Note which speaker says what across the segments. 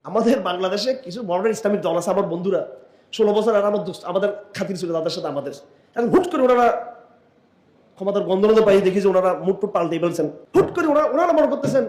Speaker 1: আমাদের বাংলাদেশে কিছু মডার্ন ইসলামিক দল আছে, আমার বন্ধুরা 16 বছর আর আমাদের খাতির ছিল তাদের সাথে আমাদের, এখন হুট করে ওনারা ক্ষমতার গন্ধ পাই দেখি যে ওনারা মুটফুট পাল্টে ফেলছেন। হুট করে ওনারা মনে করতেছেন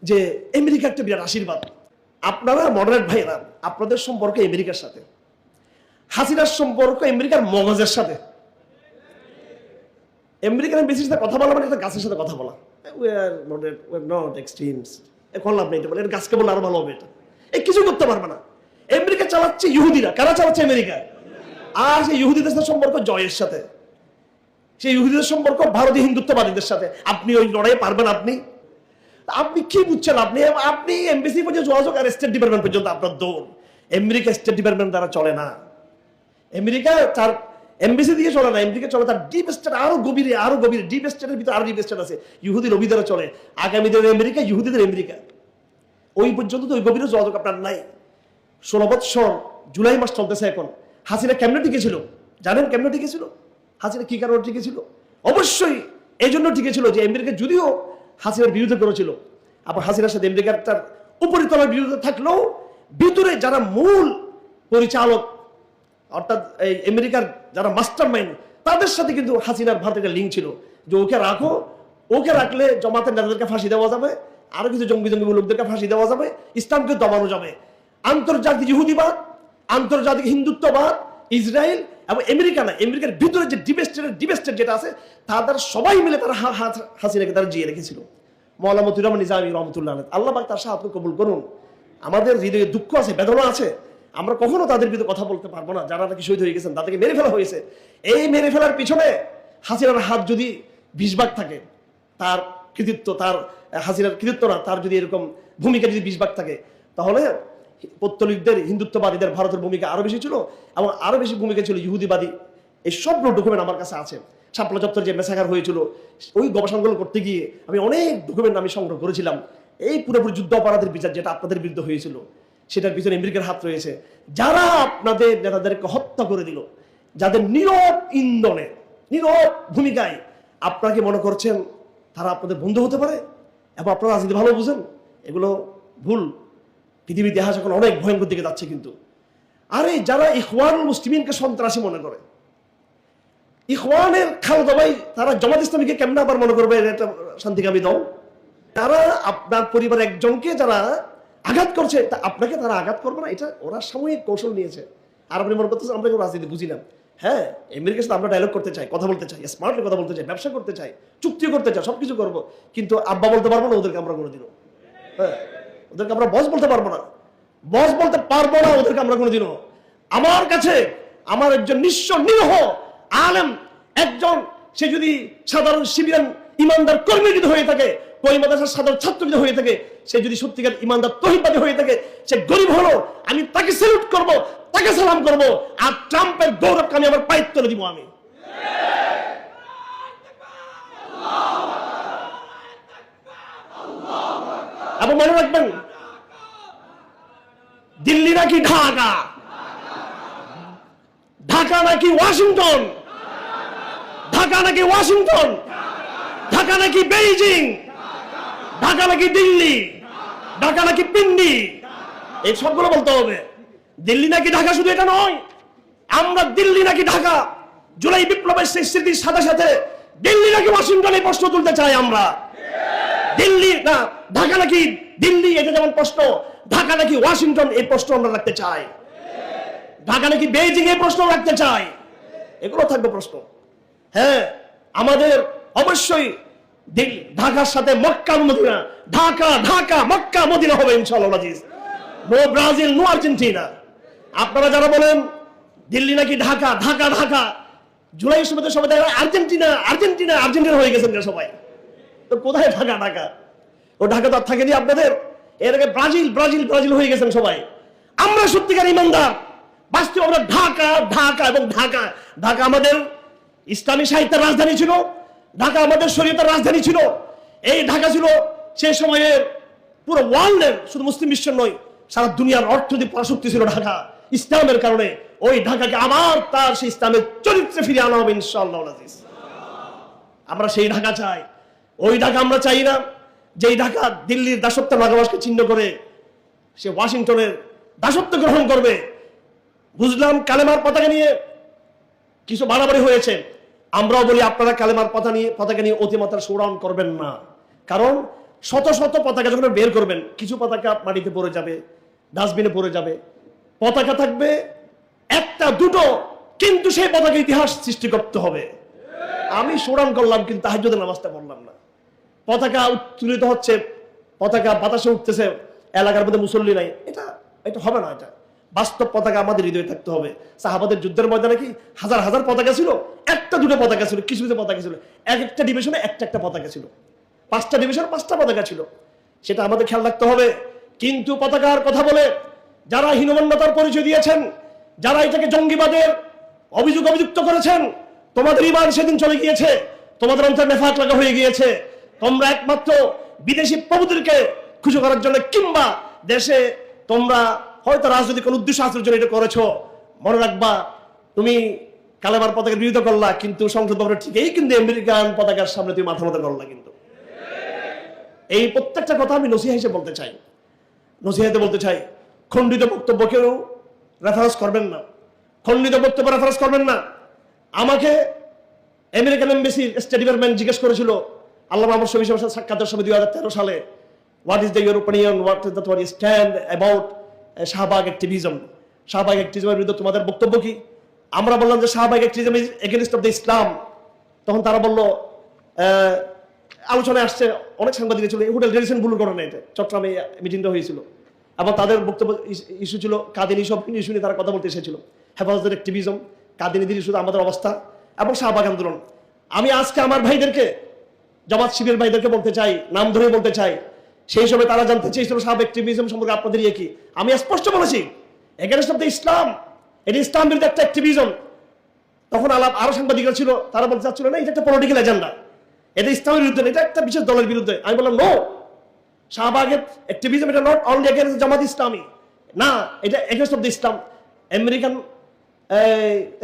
Speaker 1: যে আমেরিকা একটা বিরাট আশীর্বাদ। আপনারা মডারেট ভাইয়েরা, আপনাদের সম্পর্ক আমেরিকার সাথে, হাসিনার সম্পর্ক আমেরিকার মগজের সাথে। আমেরিকান বেশির সাথে কথা বলা মানে একটা গাছের সাথে কথা বলা। We are moderate, we are not extremes. এখন লাভ নেই, এটা বলে গাছকে বললে আরো ভালো হবে। এটা কিছু করতে পারবে না। আমেরিকা চালাচ্ছে ইহুদিরা। কারা চালাচ্ছে? আমেরিকা। আর সেই ইহুদিদের সাথে সম্পর্ক জয়ের সাথে, সেই ইহুদিদের সম্পর্ক ভারতীয় হিন্দুত্ববাদীদের সাথে। আপনি ওই লড়াই পারবেন? আপনি কি বুঝছেন? আপনি এমবিসি পর্যন্ত যোগাযোগ আর স্টেট ডিপার্টমেন্ট পর্যন্ত আপনার দৌড়। আমেরিকা স্টেট ডিপার্টমেন্ট দ্বারা চলে না। আমেরিকা তার এমবিসি দিয়ে চলে না, আমেরিকা চলে তার ডিপ স্টেট, আরো গভীরে ডিপ স্টেটের ভিতরে আরো ডিপ স্টেট আছে। ইহুদি রবি দ্বারা চলে। আগামী দিনের আমেরিকা ইহুদিদের আমেরিকা। ওই পর্যন্ত তো ওই গভীরে যোগাযোগ আপনার নাই। 16 বছর জুলাই মাস চলতেছে এখন। হাসিনা কেমনে টিকেছিল জানেন? কেমনে টিকেছিল হাসিনা? কি কারণে টিকেছিল? অবশ্যই এই জন্য টিকেছিল যে আমেরিকা যদিও হাসিনার বিরুদ্ধে করেছিল, আবার হাসিনার সাথে আমেরিকার তার উপরিতলার বিরুদ্ধে থাকলেও ভিতরে যারা মূল পরিচালক অর্থাৎ এই আমেরিকার যারা মাস্টার মাইন্ড, তাদের সাথে কিন্তু হাসিনার ভারতের একটা লিঙ্ক ছিল যে ওকে রাখলে জামাতের নেতাদেরকে ফাঁসি দেওয়া যাবে, আরো কিছু জঙ্গি লোকদেরকে ফাঁসি দেওয়া যাবে, ইসলামকে দমানো যাবে। আন্তর্জাতিক ইহুদিবাদ, আন্তর্জাতিক হিন্দুত্ববাদ, ইসরায়েল এবং আমেরিকা না, আমেরিকার ভিতরে যে ডিবেস্টেড যেটা আছে, তাদের সবাই মিলে তারা হাসিনাকে তারা জিয়ে রেখেছিল। মওলানা মতিউর রহমান নিজামী রহমতুল্লাহ আলাইহি, আল্লাহ পাক তার শাহাদাত কবুল করুন। আমাদের হৃদয়ে দুঃখ আছে, বেদনা আছে। আমরা কখনো তাদের বিরুদ্ধে কথা বলতে পারবো না যারা নাকি শহীদ হয়ে গেছেন, তাদেরকে মেরে ফেলা হয়েছে। এই মেরে ফেলার পিছনে হাসিনার হাত যদি 20 ভাগ থাকে, তার কৃতিত্ব, তার হাসিনার কৃতিত্ব না, তার যদি এরকম ভূমিকা যদি 20 ভাগ থাকে, তাহলে পত্তলিকদের, হিন্দুত্ববাদীদের ভারতের ভূমিকা আরো বেশি ছিল এবং আরো বেশি ভূমিকা ছিল ইহুদিবাদী। এই সবগুলো ডকুমেন্ট আমার কাছে আছে। শাপলা চত্বর যে মেসাকার হয়েছিল, ওই গবেষণাগুলো করতে গিয়ে আমি অনেক ডকুমেন্ট আমি সংগ্রহ করেছিলাম। এই পুরোপুরি যুদ্ধ অপরাধের বিচার যেটা আপনাদের বিরুদ্ধে হয়েছিল, সেটার পিছনে আমেরিকার হাত রয়েছে। যারা আপনাদের নেতাদেরকে হত্যা করে দিল, যাদের নীরব ইন্ধনে, নীরব ভূমিকায় আপনাকে মনে করছেন তারা আপনাদের বন্ধু হতে পারে এবং আপনারা রাজনীতি ভালো বুঝেন, এগুলো ভুল। পৃথিবীর ইতিহাস এখন অনেক ভয়ঙ্কর দিকে যাচ্ছে। কিন্তু আরে যারা ইখওয়ানুল মুসলিমিনকে সন্ত্রাসী মনে করে, ইখওয়ানের খালেদা ভাই, তারা জামাত ইসলামীকে কেমনে আবার মনে করবে এটা শান্তিকামী দল? তারা আপনার পরিবারের একজনকে যারা আঘাত করছে, তা আপনাকে তারা আঘাত করবে না, এটা ওরা সাময়িক কৌশল নিয়েছে। আর আপনি মনে করতেছেন আমরা রাজনীতি বুঝি না। হ্যাঁ, আমেরিকার সাথে আমরা ডায়লগ করতে চাই, কথা বলতে চাই, স্মার্টলি কথা বলতে চাই, ব্যবসা করতে চাই, চুক্তি করতে চাই, সবকিছু করবো, কিন্তু আব্বা বলতে পারবো না ওদেরকে আমরা কোনোদিনও। হ্যাঁ, ওদেরকে আমরা বস বলতে পারবো না, ওদেরকে আমরা কোনোদিনও। আমার কাছে আমার একজন নিঃস্ব নিরহ আলেম, একজন, সে যদি সাধারণ শিবিরান ইমানদার কর্মী যদি হয়ে থাকে, ওই মাদ্রাসার সাধারণ ছাত্র যদি হয়ে থাকে, সে যদি সত্যিকার ইমানদার তহিদবাদী হয়ে থাকে, সে গরিব হলো, আমি তাকে স্যালুট করব, তাকে সালাম করব, আর ট্রাম্পের গৌরবকে আমি আমার পায়ের তলে দিব। আমি এবং মনে রাখবেন, দিল্লি নাকি ঢাকা, ঢাকা নাকি ওয়াশিংটন, ঢাকা নাকি ওয়াশিংটন, ঢাকা নাকি বেইজিং, ঢাকা নাকি দিল্লি, ঢাকা নাকি পিন্ডি, এই সবগুলো বলতে হবে। দিল্লি নাকি ঢাকা শুধু এটা নয়, আমরা দিল্লি নাকি ঢাকা, জুলাই বিপ্লবের সেই স্মৃতির সাথে সাথে দিল্লি নাকি ওয়াশিংটন এই প্রশ্ন তুলতে চাই আমরা। দিল্লি না ঢাকা নাকি দিল্লি, এটা যেমন প্রশ্ন, ঢাকা নাকি ওয়াশিংটন এই প্রশ্ন আমরা রাখতে চাই, ঢাকা নাকি বেইজিং এই প্রশ্ন রাখতে চাই, এগুলো থাকবে প্রশ্ন। হ্যাঁ, আমাদের অবশ্যই ঢাকার সাথে Mecca Medina, Dhaka Dhaka Mecca Medina হবে ইনশাআল্লাহ Aziz. No Brazil, no Argentina. আপনারা যারা বলেন দিল্লি নাকি ঢাকা, ঢাকা ঢাকা, জুলাই সমিতি সবাই আর্জেন্টিনা আর্জেন্টিনা আর্জেন্টিনা হয়ে গেছেন সবাই, তো কোথায় ঢাকা ঢাকা? ও ঢাকা তো আর থাকেনি আপনাদের, এর আগে ব্রাজিল ব্রাজিল ব্রাজিল হয়ে গেছেন সবাই। আমরা সত্যিকার ইমানদার, বাস্তবে আমরা ঢাকা ঢাকা এবং ঢাকা। ঢাকা আমাদের ইসলামী সাহিত্যের রাজধানী ছিল, ঢাকা আমাদের শরীয়তের রাজধানী ছিল। এই ঢাকা ছিল সেই সময়ের পুরো ওয়ার্ল্ডের, শুধু মুসলিম বিশ্ব নয়, সারা দুনিয়ার অর্থনৈতিক পরাশক্তি ছিল ঢাকা ইসলামের কারণে। ওই ঢাকাকে আবার তার সেই ইসলামের চরিত্রে ফিরে আনা হবে ইনশাআল্লাহ আজিজ। আমরা সেই ঢাকা চাই, ওই ঢাকা আমরা চাই না যেই ঢাকা দিল্লির দাসত্ব ভাগাভাসকে চিহ্ন করে সে ওয়াশিংটনের দাসত্ব গ্রহণ করবে। বুঝলাম কালেমার পতাকা নিয়ে কিছু বাড়াবাড়ি হয়েছে, আমরাও বলি আপনারা কালেমার পতাকা নিয়ে অতিমাত্রা শোডাউন করবেন না। কারণ শত শত পতাকা যখন বের করবেন, কিছু পতাকা মাটিতে পড়ে যাবে, ডাস্টবিনে পড়ে যাবে। পতাকা থাকবে একটা দুটো, কিন্তু সেই পতাকা ইতিহাস সৃষ্টি করতে হবে। আমি শোডাউন করলাম কিন্তু তাহাজ্জুদের নামাজটা পড়লাম না। পতাকা উত্তোলিত হচ্ছে, পতাকা বাতাসে উঠতেছে, এলাকার মধ্যে মুসল্লি নাই, এটা হবে না। এটা বাস্তব পতাকা আমাদের হৃদয়ে থাকতে হবে। সাহাবাদের যুদ্ধের ময়দানে কি হাজার হাজার পতাকা ছিল? একটা দুটো পতাকা ছিল, কিছু কিছু পতাকা ছিল, এক একটা ডিভিশনে একটা একটা পতাকা ছিল, 5টা ডিভিশন 5টা পতাকা ছিল। সেটা আমাদের খেয়াল রাখতে হবে। কিন্তু পতাকার কথা বলে যারা হীনমন্যতার পরিচয় দিয়েছেন, যারা এটাকে জঙ্গিবাদের অভিযুক্ত করেছেন, তোমাদের ঈমান সেদিন চলে গিয়েছে, তোমাদের অন্তরে নেফাক লাগা হয়ে গিয়েছে। তোমরা একমাত্র বিদেশি প্রভুদেরকে খুশি করার জন্য, কিংবা দেশে তোমরা হয়তো রাজনৈতিক কোন উদ্দেশ্য হাসিলের জন্য এটা করেছো। মনে রাখবা, তুমি কালেমার পতাকার বিরোধিতা করলা, কিন্তু সংসদ ভবনের ঠিকই কিন্তু আমেরিকান পতাকার সামনে তুমি মাথা মতো করলা। কিন্তু এই প্রত্যেকটা কথা আমি নসিহা হিসেবে বলতে চাই, নসিহাতে বলতে চাই, খণ্ডিত বক্তব্যকেও রেফারেন্স করবেন না, খণ্ডিত বক্তব্য রেফারেন্স করবেন না। আমাকে আমেরিকান এমবেসির স্টেট ডিপার্টমেন্ট জিজ্ঞেস করেছিল আল্লামা মুহাম্মদ শফির সাহেবের সাক্ষাতের সময় 2013 সালে, what is the your opinion, what is the তোমার stand about Shahbag activism, Shahbag অ্যাক্টিভিজমের বিরুদ্ধে তোমাদের বক্তব্য কি? আমরা বললাম যে Shahbag activism is against of the Islam. তখন তারা বলল, আলোচনায় আসছে, অনেক সাংবাদিক ছিল, হোটেল রেডিসন বুলুর ঘটনা, এটা চট্টগ্রামে মিটিংটা হয়েছিল, এবং তাদের বক্তব্য ইস্যু ছিল কাদিনী, সব ইস্যু নিয়ে তারা কথা বলতে এসেছিল। হেফাজতের অ্যাক্টিভিজম, কাদিনীদের ইস্যু, আমাদের অবস্থা এবং শাহবাগ আন্দোলন। আমি আজকে আমার ভাইদেরকে, জামাত শিবির ভাইদেরকে বলতে চাই, নাম ধরে বলতে চাই, সেই সময় তারা জানতে চেয়েছিল শাহবাগ অ্যাক্টিভিজম সম্পর্কে আপনাদের ইয়ে কি। আমি স্পষ্ট বলেছি, এগেইনস্ট অফ দ্য ইসলাম, এটা ইসলাম বিরুদ্ধে একটা অ্যাক্টিভিজম। তখন আরো সাংবাদিকরা ছিল, তারা বলতে চাচ্ছিল না এটা একটা পলিটিক্যাল এজেন্ডা, এটা ইসলামের বিরুদ্ধে, এটা একটা বিশেষ দলের বিরুদ্ধে। আমি বললাম নো, শাহবাগের অ্যাক্টিভিজম এটা not only against Jamaat Islami, না, এটা against of the Islam. American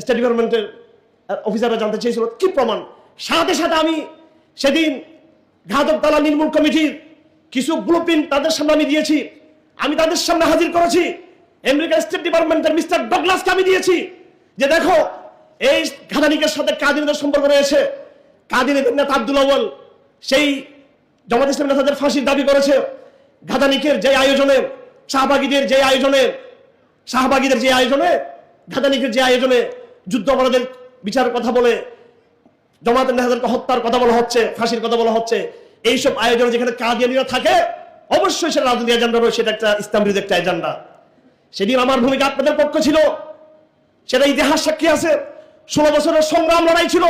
Speaker 1: state ডিপার্টমেন্টের অফিসাররা জানতে চেয়েছিল কি প্রমাণ। সাথে সাথে আমি সেদিন ঘাতক দালাল নির্মূল কমিটির কিছু ব্লুপ্রিন্ট তাদের সামনে আমি দিয়েছি, আমি তাদের সামনে হাজির করেছি। আমেরিকান স্টেট ডিপার্টমেন্টের মিস্টার ডগলাসকে আমি দিয়েছি যে দেখো, এই ঘাদানিকের সাথে কাদিনীদের সম্পর্ক রয়েছে। কাদিনীদের নেতা আব্দুল আউয়াল সেই জামাত ইসলামী নেতাদের ফাঁসির দাবি করেছে। ঘাদানিকের যে আয়োজনে, শাহবাগীদের যে আয়োজনে, ঘাদানিকের যে আয়োজনে যুদ্ধ অপরাধের বিচারের কথা বলে, জামাতের নেতাদেরকে হত্যার কথা বলা হচ্ছে, ফাঁসির কথা বলা হচ্ছে, এইসব আয়োজনে যেখানে কাদিয়ানীরা থাকে, অবশ্যই সেটা রাজনৈতিক এজেন্ডা রয়েছে, সেটা একটা ইসলাম বিরোধী একটা এজেন্ডা। সেদিন আমার ভূমিকা আপনাদের পক্ষ ছিল, সেটা ইতিহাস সাক্ষী আছে। 16 বছরের সংগ্রাম লড়াই ছিল।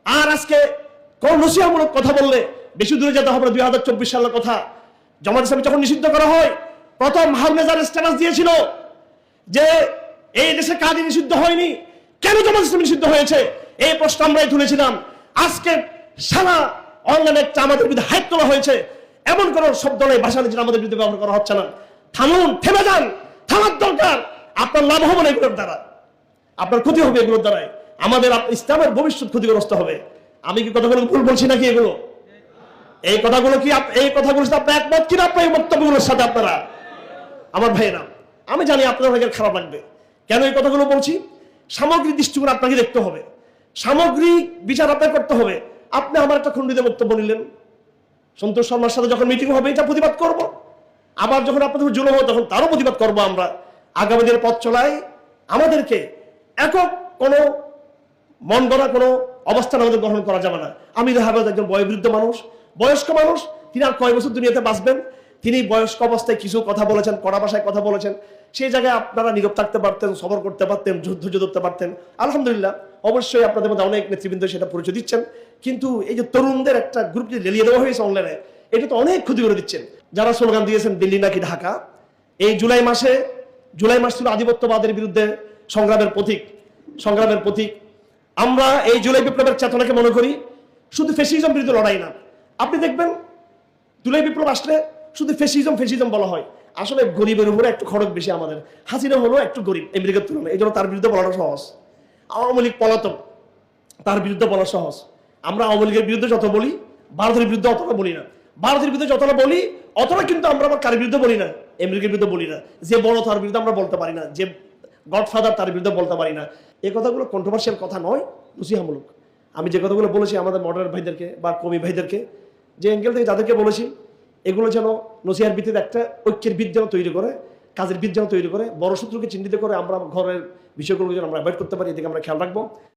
Speaker 1: আর আজকে কোন নসিহতমূলক কথা বললে বেশি দূরে যেতে হবে না। 2024 সালের কথা, জামাত ইসলামী যখন নিষিদ্ধ করা হয়, প্রথম হারমেজার স্ট্যাটাস দিয়েছিল যে এই দেশে কাদি নিষিদ্ধ হয়নি, কেন জামাত ইসলামী নিষিদ্ধ হয়েছে, এই প্রশ্ন আমরাই তুলেছিলাম। আজকে সারা অনলাইনে একটা আমাদের বিরুদ্ধে হাইপ তোলা হয়েছে, এমন কোন শব্দ নেই, ভাষা নেই যেটা আমাদের বিরুদ্ধে ব্যবহার করা হচ্ছে না। থামুন, থেমে যান, থামার দরকার। আপনার লাভ হবে না এগুলোর দ্বারা, আপনার ক্ষতি হবে এগুলোর দ্বারাই, আমাদের ইসলামের ভবিষ্যৎ ক্ষতিগ্রস্ত হবে। আমি কি কথাগুলো ভুল বলছি নাকি? এগুলো এই কথাগুলো কি এই কথাগুলোর সাথে আপনার একমত কিনা? আপনার এই বক্তব্যগুলোর সাথে আপনারা, আমার ভাইয়েরা, আমি জানি আপনাদের অনেকের খারাপ লাগবে। কেন এই কথাগুলো বলছি? সামগ্রিক দৃষ্টিকোণ আপনাকে দেখতে হবে, সামগ্রিক বিচার আপনাকে করতে হবে। আপনি আমার একটা খণ্ডিত বক্তব্য নিলেন, সন্তোষ শর্মার সাথে যখন মিটিং হবে এটা প্রতিবাদ করব, আবার যখন আপনাদের জুলুম হবে তখন তারও প্রতিবাদ করব। আমরা আগামী দিনের পথ চলায় আমাদেরকে একক কোনো মন গড়া কোনো অবস্থান আমাদের গ্রহণ করা যাবে না। আমি হাফেজ একজন বয়োবৃদ্ধ মানুষ, বয়স্ক মানুষ, তিনি আর কয় বছর দুনিয়াতে বাঁচবেন। তিনি বয়স্ক অবস্থায় কিছু কথা বলেছেন, কড়া ভাষায় কথা বলেছেন, সেই জায়গায় আপনারা নীরব থাকতে পারতেন, সবর করতে পারতেন, যুদ্ধ ধরতে পারতেন। আলহামদুলিল্লাহ, অবশ্যই আপনাদের মধ্যে অনেক নেতৃবৃন্দ সেটা পরিচয় দিচ্ছেন। কিন্তু এই যে তরুণদের একটা গ্রুপটি লেলিয়ে দেওয়া হয়েছে অনলাইনে, এটা তো অনেক ক্ষতি করে দিচ্ছেন। যারা স্লোগান দিয়েছেন দিল্লি নাকি ঢাকা, এই জুলাই মাস ছিল আধিপত্যবাদের বিরুদ্ধে সংগ্রামের প্রতীক। আমরা এই জুলাই বিপ্লবের চেতনাকে মনে করি শুধু ফ্যাসিজম বিরুদ্ধে লড়াই না। আপনি দেখবেন জুলাই বিপ্লব আসলে শুধু ফ্যাসিজম বলা হয়, আসলে গরিবের উপরে একটু খরচ বেশি। আমাদের হাসিনা হলো একটু গরিব আমেরিকার তুলনায়, এই জন্য তার বিরুদ্ধে বলাটা সহজ। আওয়ামী লীগ পলাতক, তার বিরুদ্ধে বলা সহজ। আমরা আওয়ামী লীগের বিরুদ্ধে যত বলি, ভারতের বিরুদ্ধে অতটা বলি না। ভারতের বিরুদ্ধে যতটা বলি অতটা কিন্তু আমরা আবার কার বিরুদ্ধে বলি না, আমেরিকার বিরুদ্ধে বলি না। যে বড় তার বিরুদ্ধে আমরা বলতে পারি না, যে গডফাদার তার বিরুদ্ধে বলতে পারি না। এই কথাগুলো কন্ট্রোভার্সিয়াল কথা নয়, নসিহামূলক। আমি যে কথাগুলো বলেছি আমাদের মডারেট ভাইদেরকে বা কমি ভাইদেরকে, যে অ্যাঙ্গেল থেকে যাদেরকে বলেছি, এগুলো যেন নসিহার ভিত্তিতে একটা ঐক্যের ভিত যেন তৈরি করে, কাজের ভিত যেন তৈরি করে, বড় শত্রুকে চিহ্নিত করে আমরা ঘরের বিষয়গুলো যেন আমরা অ্যাভয়েড করতে পারি, এদিকে আমরা খেয়াল রাখবো।